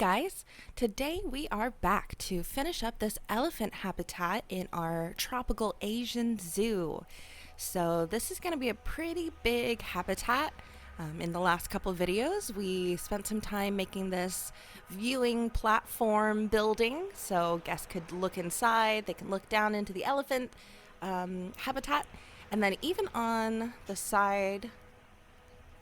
guys, today we are back to finish up this elephant habitat in our tropical Asian zoo. So this is going to be a pretty big habitat. In the last couple of videos, we spent some time making this viewing platform building so guests could look inside, they can look down into the elephant habitat, and then even on the side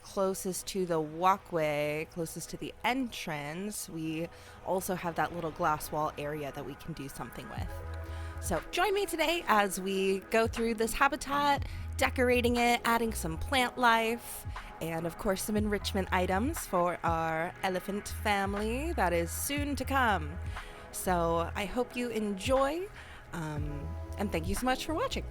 closest to the walkway, closest to the entrance, we also have that little glass wall area that we can do something with. So join me today as we go through this habitat, decorating it, adding some plant life, and of course some enrichment items for our elephant family that is soon to come. So I hope you enjoy, and thank you so much for watching.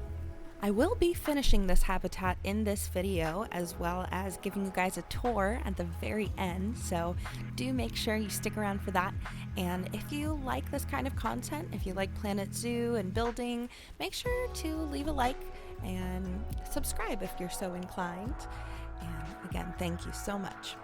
I will be finishing this habitat in this video as well as giving you guys a tour at the very end, so do make sure you stick around for that. And if you like this kind of content, if you like Planet Zoo and building, make sure to leave a like and subscribe if you're so inclined. And again, thank you so much.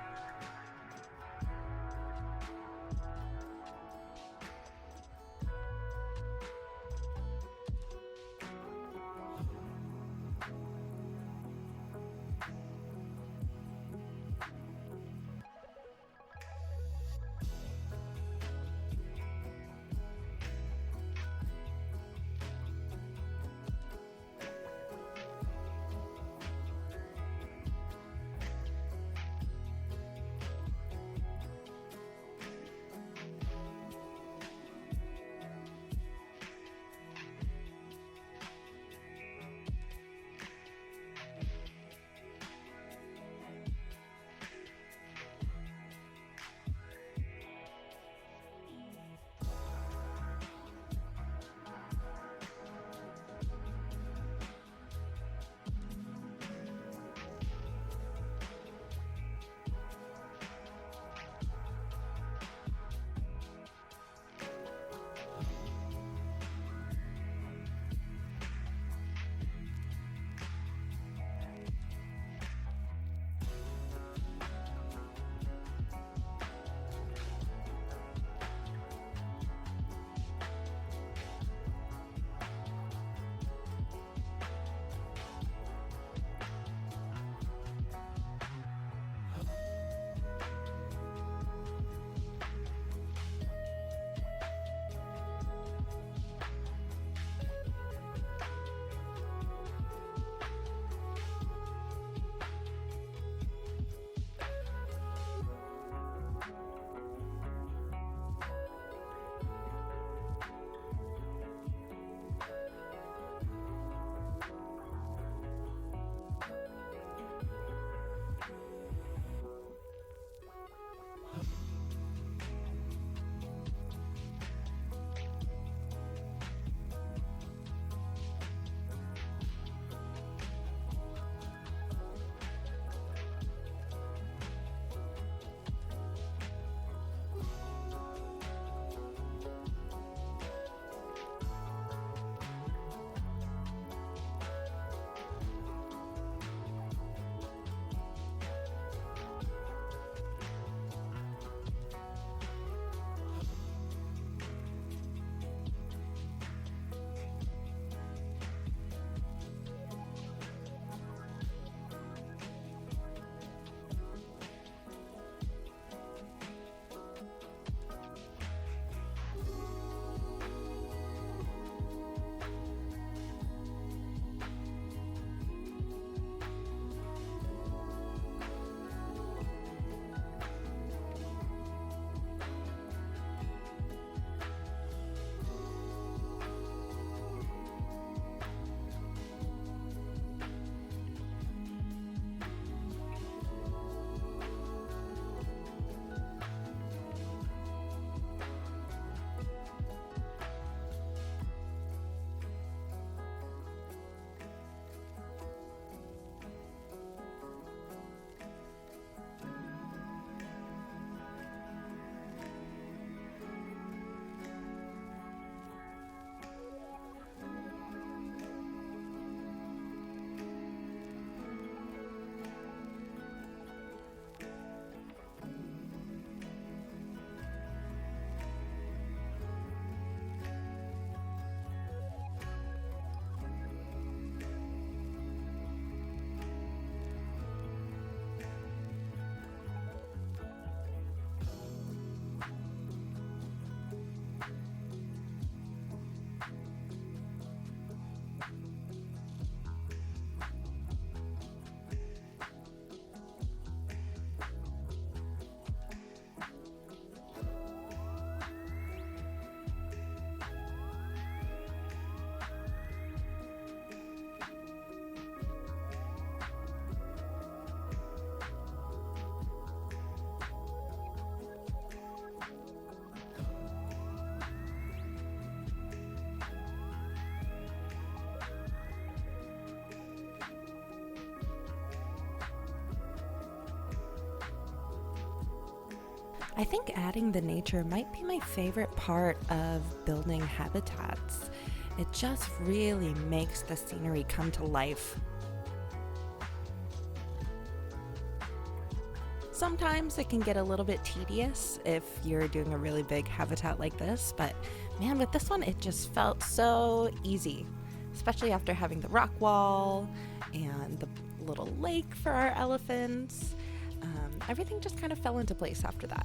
I think adding the nature might be my favorite part of building habitats. It just really makes the scenery come to life. Sometimes it can get a little bit tedious if you're doing a really big habitat like this, but man, with this one, it just felt so easy, especially after having the rock wall and the little lake for our elephants. Everything just kind of fell into place after that.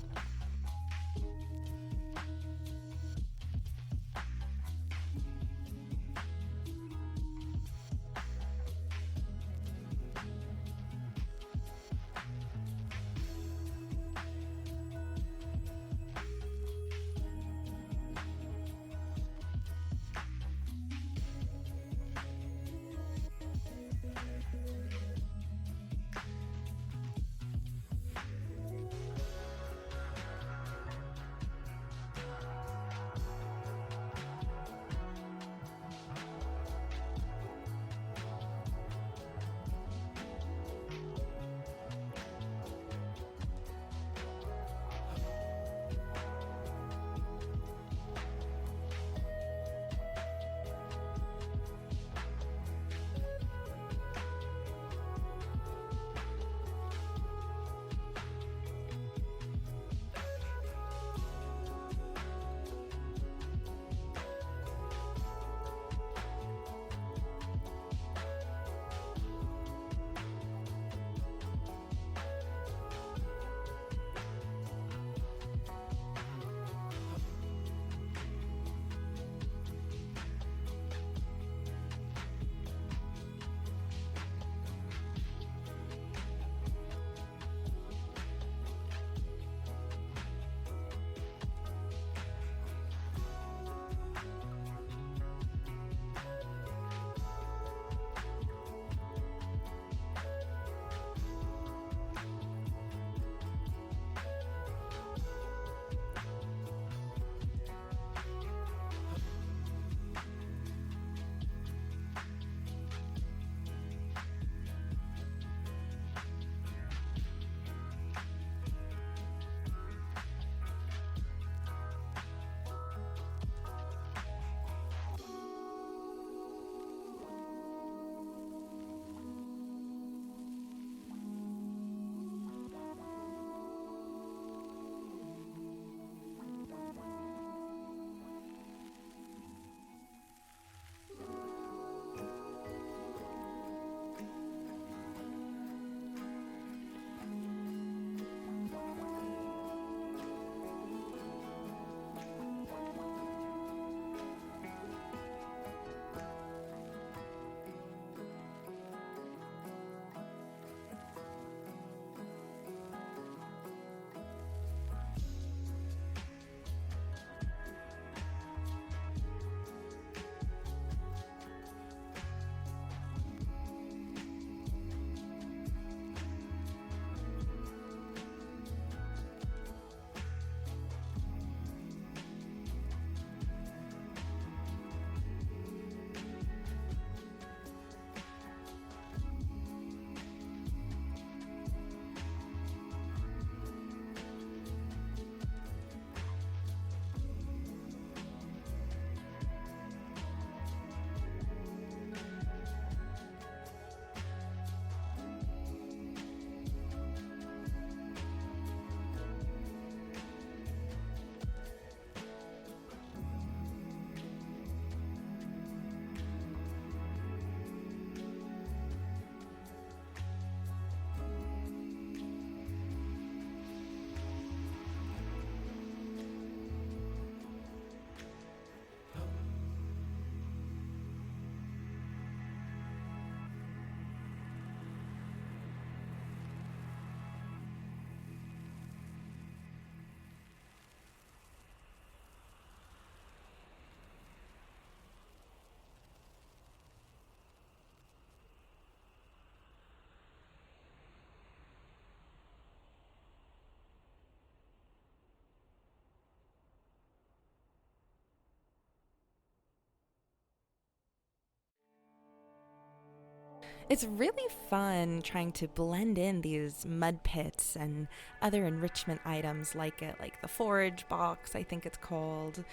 It's really fun trying to blend in these mud pits and other enrichment items like it, like the forage box, I think it's called.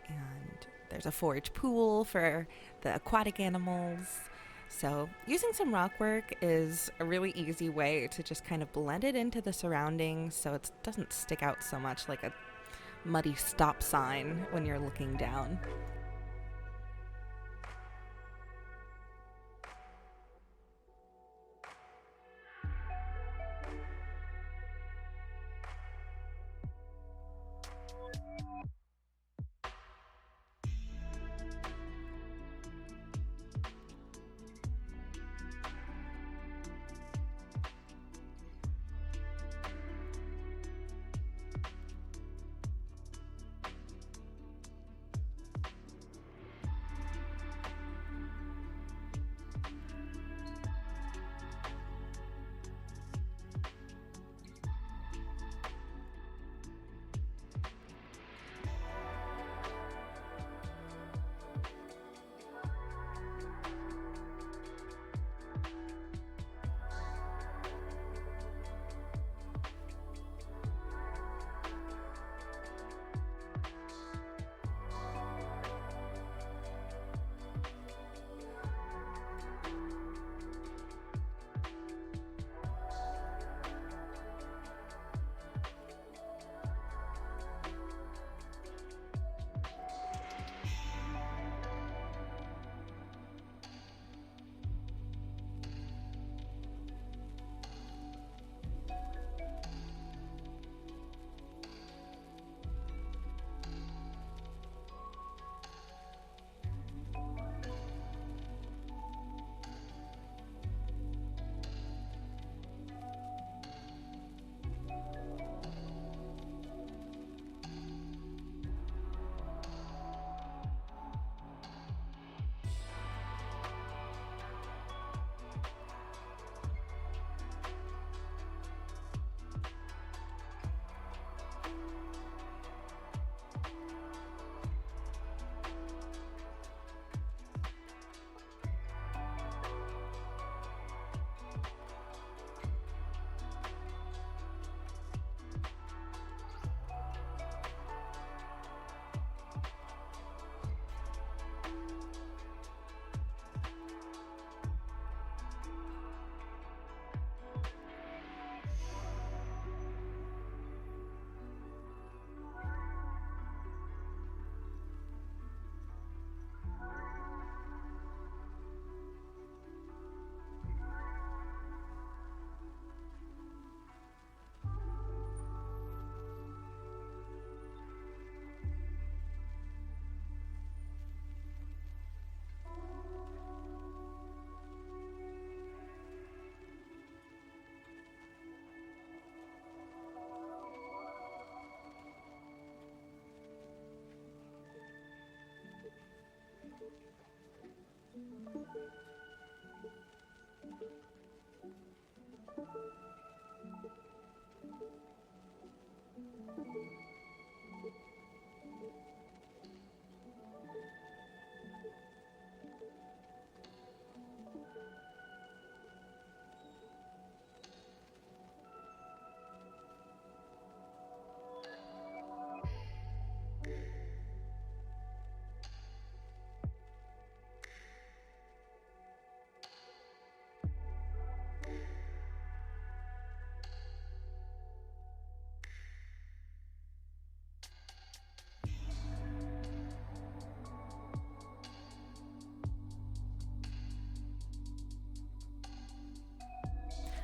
And there's a forage pool for the aquatic animals. So, using some rock work is a really easy way to just kind of blend it into the surroundings so it doesn't stick out so much like a muddy stop sign when you're looking down.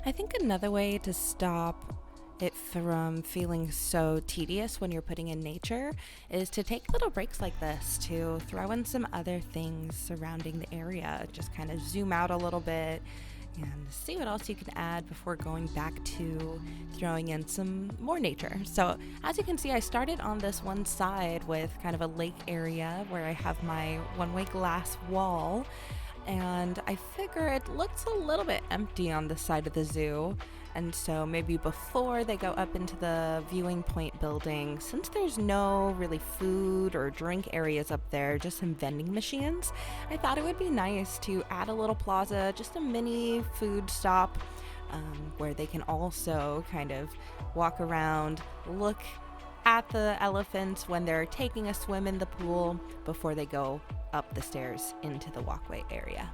I think another way to stop it from feeling so tedious when you're putting in nature is to take little breaks like this to throw in some other things surrounding the area. Just kind of zoom out a little bit and see what else you can add before going back to throwing in some more nature. So, as you can see, I started on this one side with kind of a lake area where I have my one-way glass wall, and I figure it looks a little bit empty on this side of the zoo. And so maybe before they go up into the viewing point building, since there's no really food or drink areas up there, just some vending machines, I thought it would be nice to add a little plaza, just a mini food stop, where they can also kind of walk around, look at the elephants when they're taking a swim in the pool before they go up the stairs into the walkway area.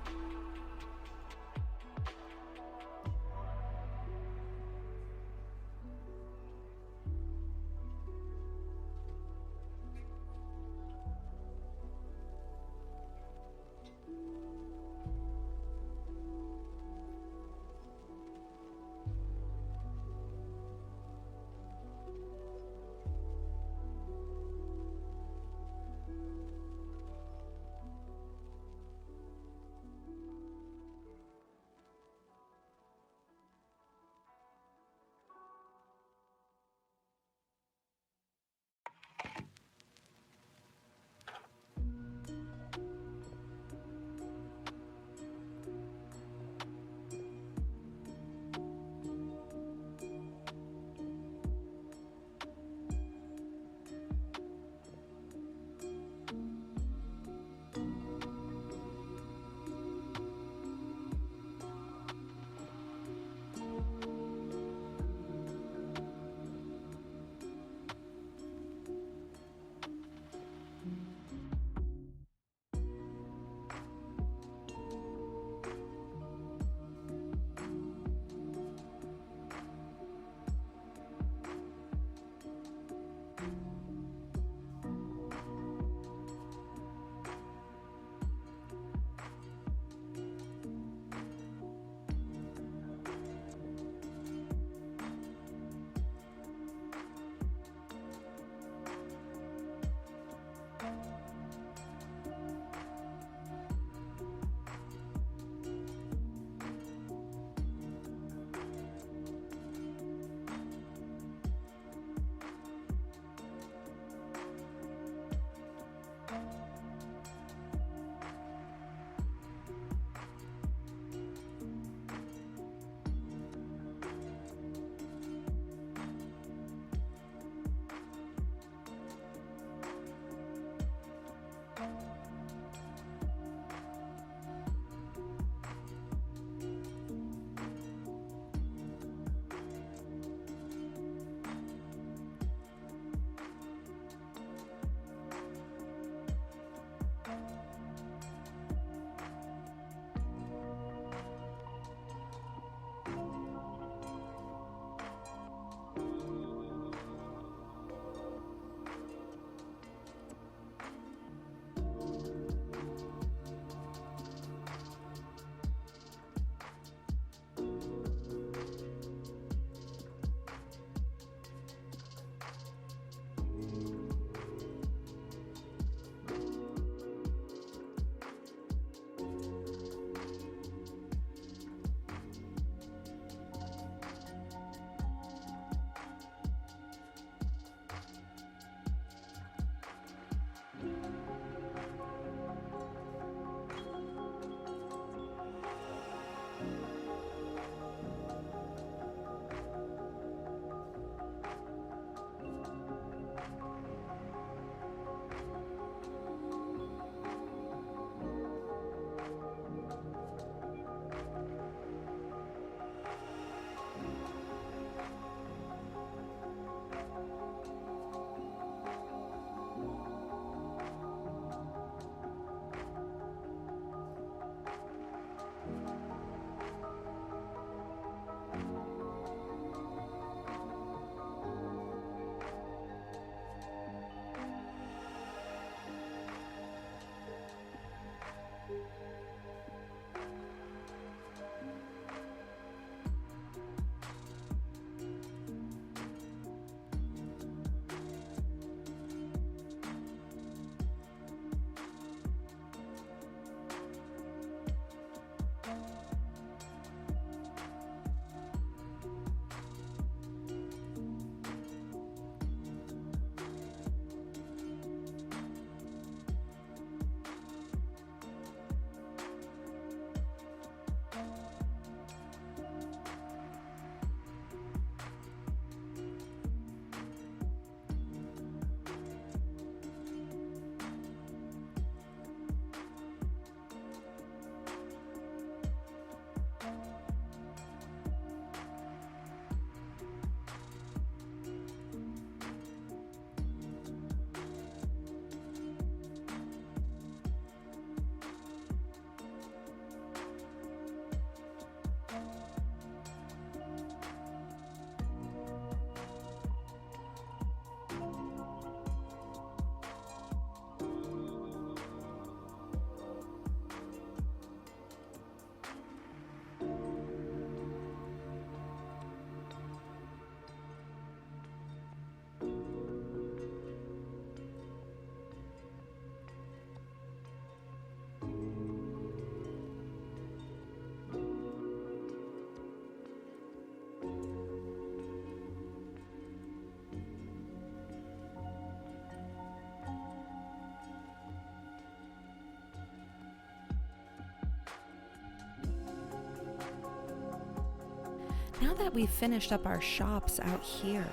now that we've finished up our shops out here,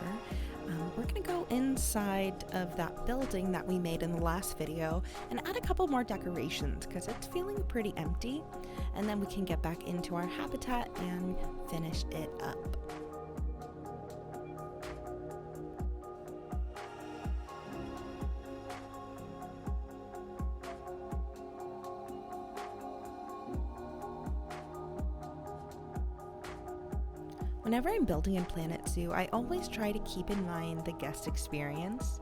we're gonna go inside of that building that we made in the last video and add a couple more decorations because it's feeling pretty empty, and then we can get back into our habitat and finish it up. Whenever I'm building in Planet Zoo, I always try to keep in mind the guest experience.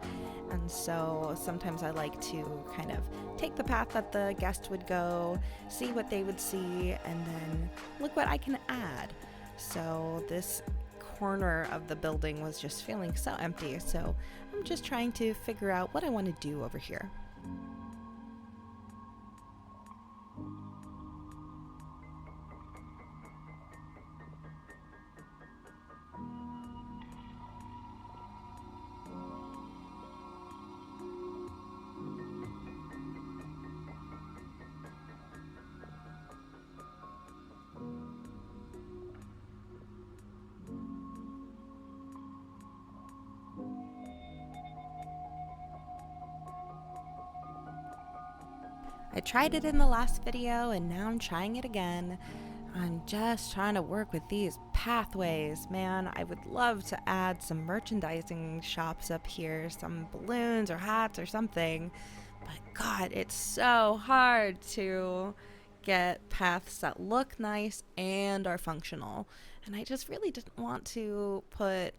And so sometimes I like to kind of take the path that the guest would go, see what they would see, and then look what I can add. So this corner of the building was just feeling so empty. So I'm just trying to figure out what I want to do over here. I tried it in the last video and now I'm trying it again. I'm just trying to work with these pathways, man. I would love to add some merchandising shops up here, some balloons or hats or something. But God, it's so hard to get paths that look nice and are functional. And I just really didn't want to put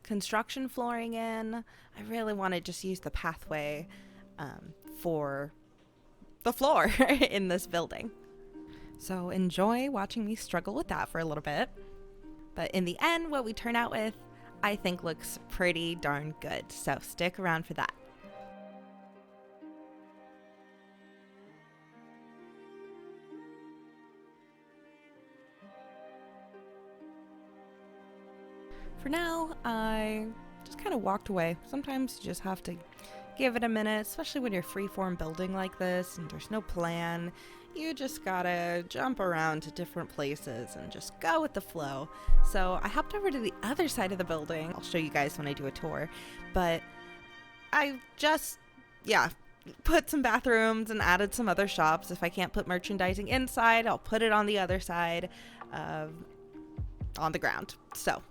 construction flooring in. I really want to just use the pathway for the floor in this building. So enjoy watching me struggle with that for a little bit. But in the end, what we turn out with, I think looks pretty darn good. So stick around for that. For now, I just kind of walked away. Sometimes you just have to give it a minute, especially when you're freeform building like this and there's no plan. You just gotta jump around to different places and just go with the flow. So I hopped over to the other side of the building. I'll show you guys when I do a tour. But I just, put some bathrooms and added some other shops. If I can't put merchandising inside, I'll put it on the other side on the ground. So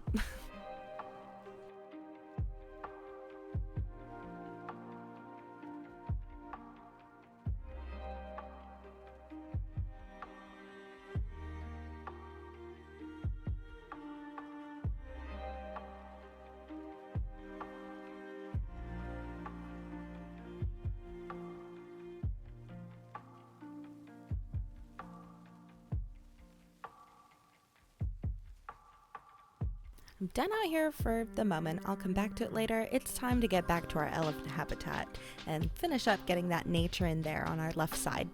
I'm done out here for the moment. I'll come back to it later. It's time to get back to our elephant habitat and finish up getting that nature in there on our left side.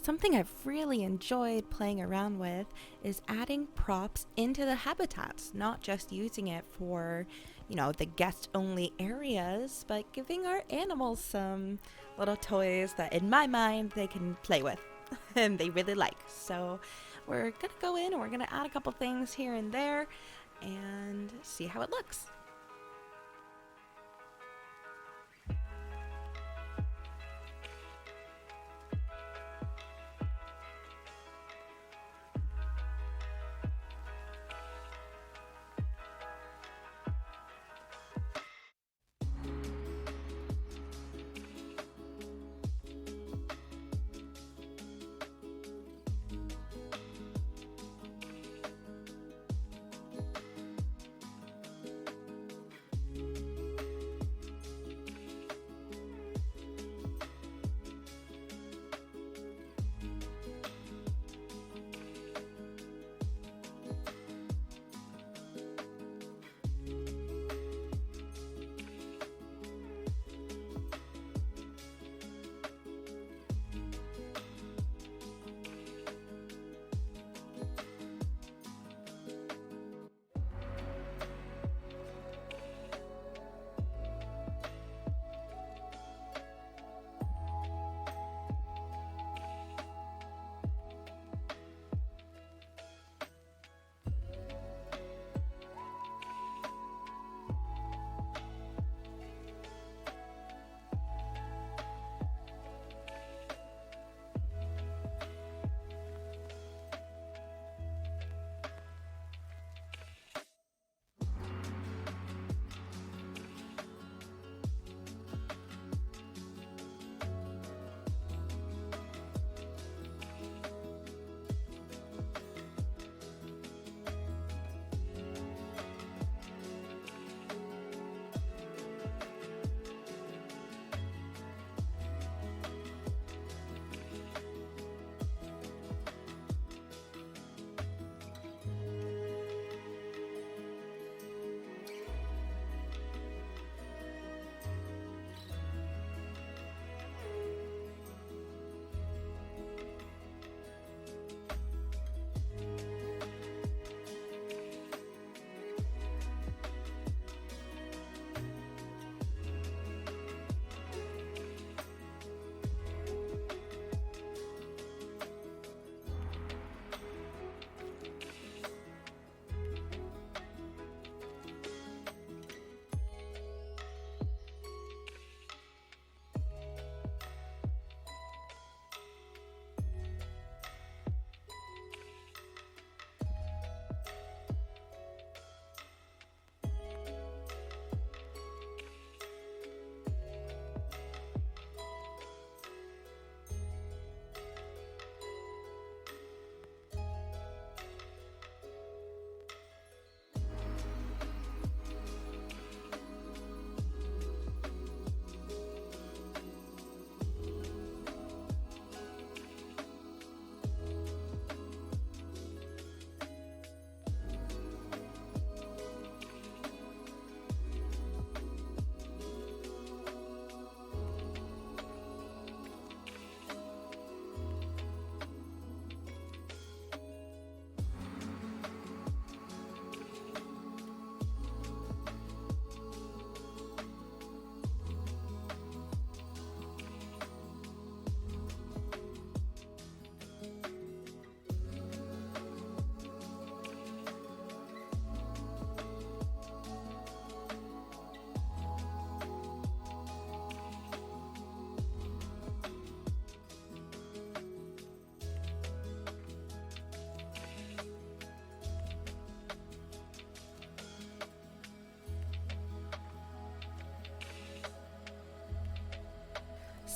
Something I've really enjoyed playing around with is adding props into the habitats, not just using it for, the guest only areas, but giving our animals some little toys that, in my mind, they can play with and they really like. So, we're gonna go in and we're gonna add a couple things here and there and see how it looks.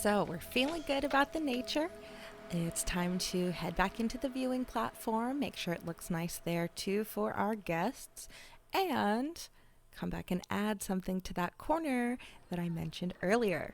So we're feeling good about the nature. It's time to head back into the viewing platform, make sure it looks nice there too for our guests, and come back and add something to that corner that I mentioned earlier.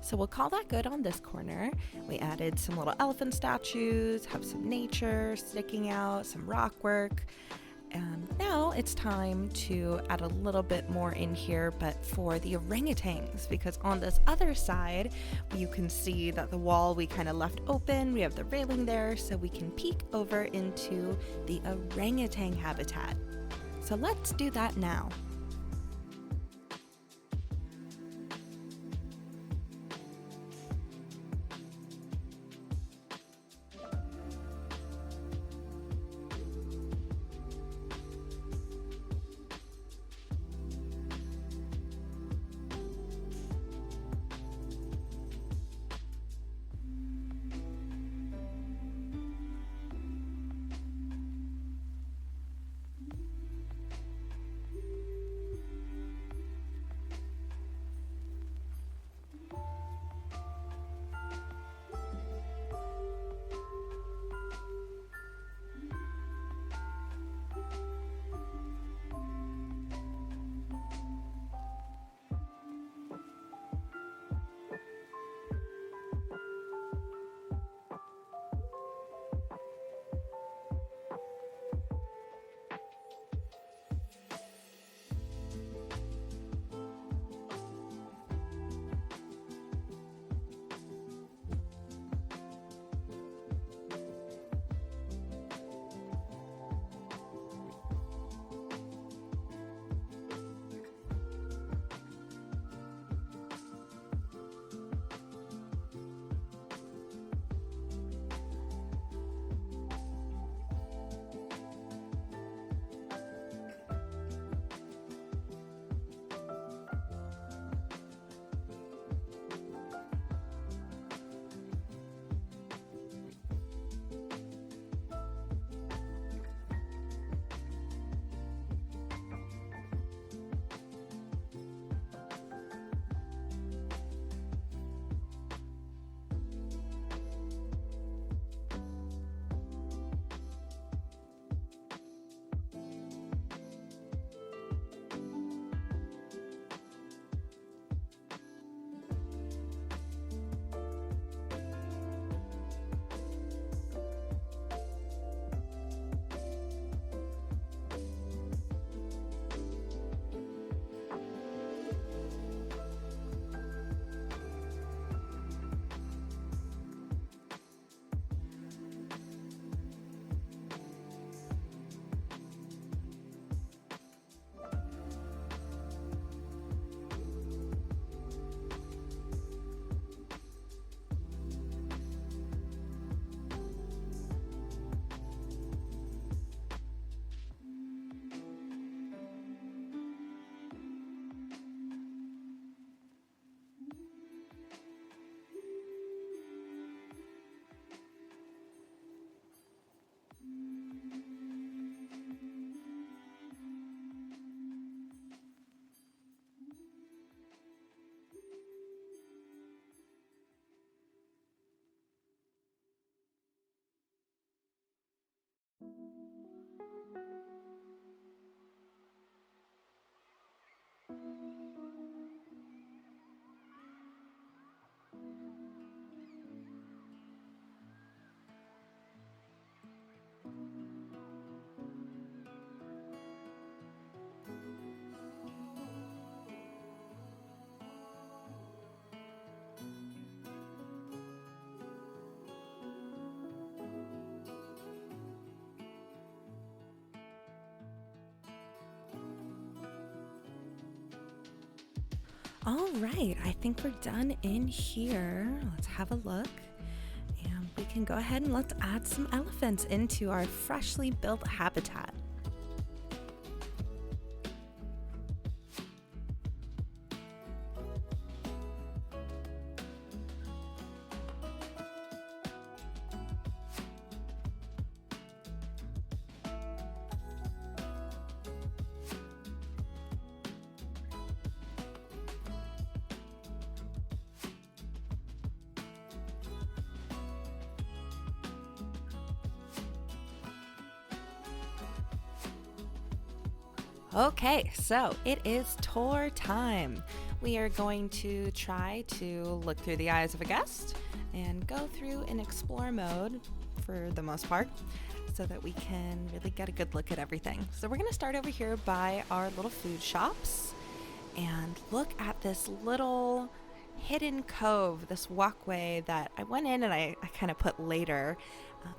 So we'll call that good on this corner. We added some little elephant statues, have some nature sticking out, some rock work. Now it's time to add a little bit more in here, but for the orangutans, because on this other side, you can see that the wall we kind of left open, we have the railing there, so we can peek over into the orangutan habitat. So let's do that now. All right, I think we're done in here. Let's have a look. And we can go ahead and let's add some elephants into our freshly built habitat. Okay, so it is tour time. we are going to try to look through the eyes of a guest and go through in explore mode for the most part, so that we can really get a good look at everything. So we're going to start over here by our little food shops and look at this little hidden cove, this walkway that I went in and I kind of put later.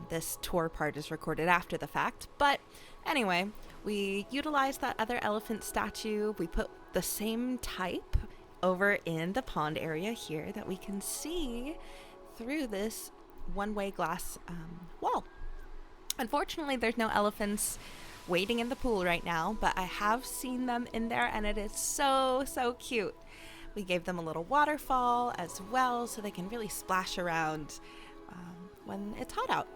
This tour part is recorded after the fact. But anyway, we utilized that other elephant statue. We put the same type over in the pond area here that we can see through this one-way glass wall. Unfortunately, there's no elephants waiting in the pool right now, but I have seen them in there and it is so, so cute. We gave them a little waterfall as well so they can really splash around when it's hot out.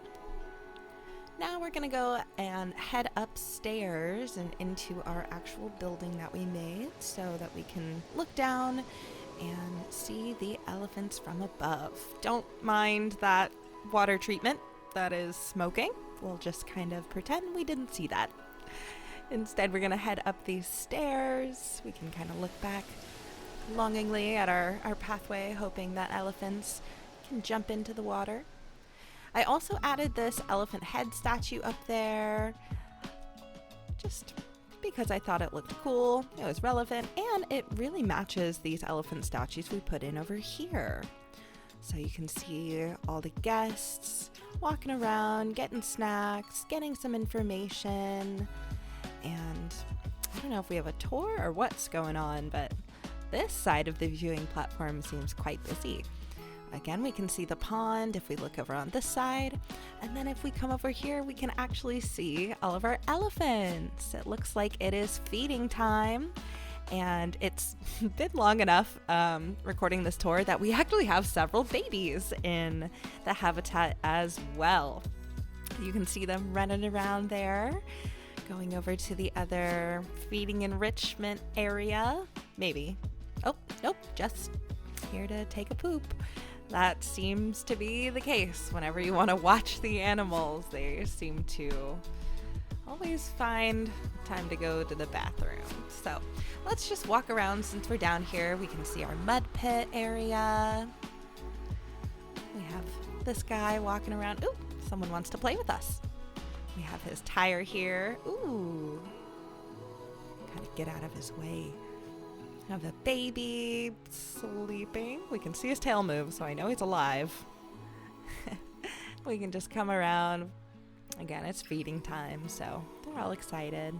Now we're gonna go and head upstairs and into our actual building that we made so that we can look down and see the elephants from above. Don't mind that water treatment that is smoking. We'll just kind of pretend we didn't see that. Instead, we're gonna head up these stairs. We can kind of look back longingly at our pathway, hoping that elephants can jump into the water. I also added this elephant head statue up there, just because I thought it looked cool, it was relevant, and it really matches these elephant statues we put in over here. So you can see all the guests walking around, getting snacks, getting some information, and I don't know if we have a tour or what's going on, but this side of the viewing platform seems quite busy. Again, we can see the pond if we look over on this side, and then if we come over here, we can actually see all of our elephants. It looks like it is feeding time. And it's been long enough recording this tour that we actually have several babies in the habitat as well. You can see them running around there, going over to the other feeding enrichment area. Maybe. Oh, nope, just here to take a poop. That seems to be the case. Whenever you want to watch the animals, they seem to always find time to go to the bathroom. So let's just walk around since we're down here. We can see our mud pit area. We have this guy walking around. Ooh, someone wants to play with us. We have his tire here. Ooh, gotta get out of his way. We have a baby sleeping. We can see his tail move, so I know he's alive. We can just come around. Again, it's feeding time, so they're all excited.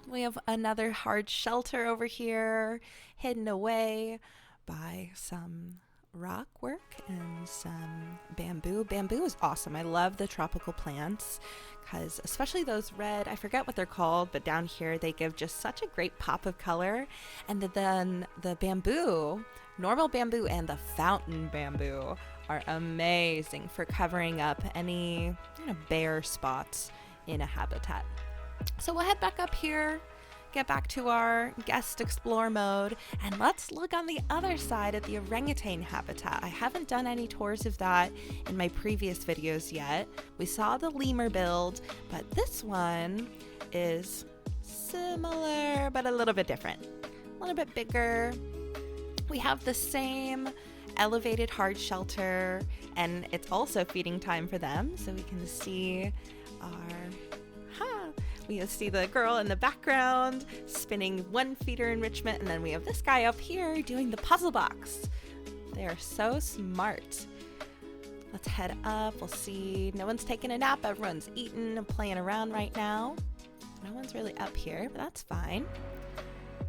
We have another hard shelter over here, hidden away by some rock work and some bamboo. Bamboo is awesome. I love the tropical plants because especially those red, I forget what they're called, but down here they give just such a great pop of color. And then the bamboo, normal bamboo and the fountain bamboo are amazing for covering up any bare spots in a habitat. So we'll head back up here, get back to our guest explore mode, and let's look on the other side at the orangutan habitat. I haven't done any tours of that in my previous videos yet. We saw the lemur build, but this one is similar but a little bit different, a little bit bigger. We have the same elevated hard shelter, and it's also feeding time for them, so we can see we see the girl in the background spinning one feeder enrichment, and then we have this guy up here doing the puzzle box. They are so smart. Let's head up. We'll see. No one's taking a nap. Everyone's eating and playing around right now. No one's really up here, but that's fine.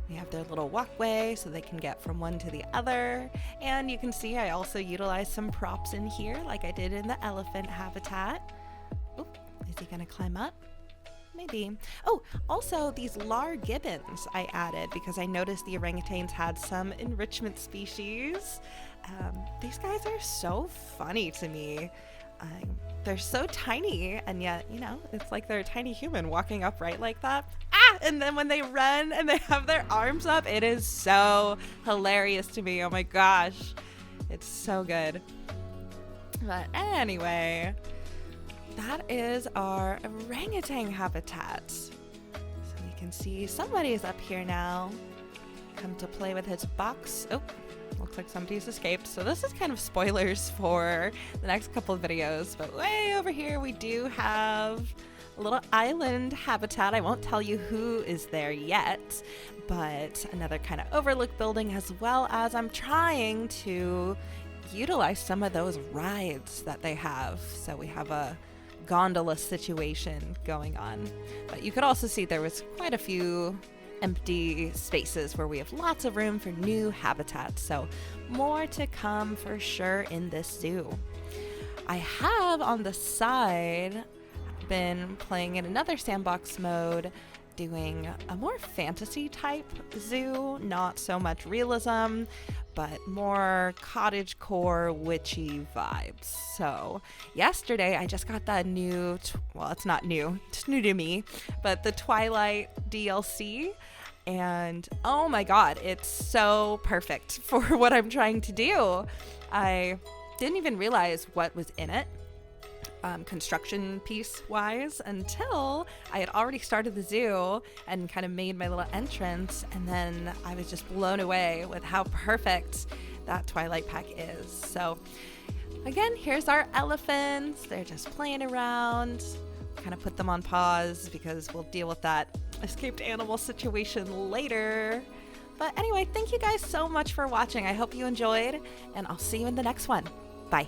We have their little walkway so they can get from one to the other. And you can see I also utilized some props in here like I did in the elephant habitat. Oh, is he gonna climb up? Maybe. Oh, also these lar gibbons I added because I noticed the orangutans had some enrichment species. These guys are so funny to me. They're so tiny, and yet, it's like they're a tiny human walking upright like that. And then when they run and they have their arms up, it is so hilarious to me. Oh my gosh. It's so good. But anyway, that is our orangutan habitat. So you can see somebody is up here now. come to play with his box. Oh, looks like somebody's escaped. So this is kind of spoilers for the next couple of videos, but way over here we do have a little island habitat. I won't tell you who is there yet, but another kind of overlook building, as well as I'm trying to utilize some of those rides that they have. So we have a gondola situation going on, but you could also see there was quite a few empty spaces where we have lots of room for new habitats. So more to come for sure in this zoo. I have on the side been playing in another sandbox mode, doing a more fantasy type zoo, not so much realism, but more cottagecore witchy vibes. So yesterday I just got that new, well, it's not new, it's new to me, but the Twilight DLC. And oh my god, it's so perfect for what I'm trying to do. I didn't even realize what was in it, construction piece wise, until I had already started the zoo and kind of made my little entrance, and then I was just blown away with how perfect that Twilight pack is. So again, here's our elephants. They're just playing around. Kind of put them on pause because we'll deal with that escaped animal situation later. But anyway, thank you guys so much for watching. I hope you enjoyed, and I'll see you in the next one. Bye.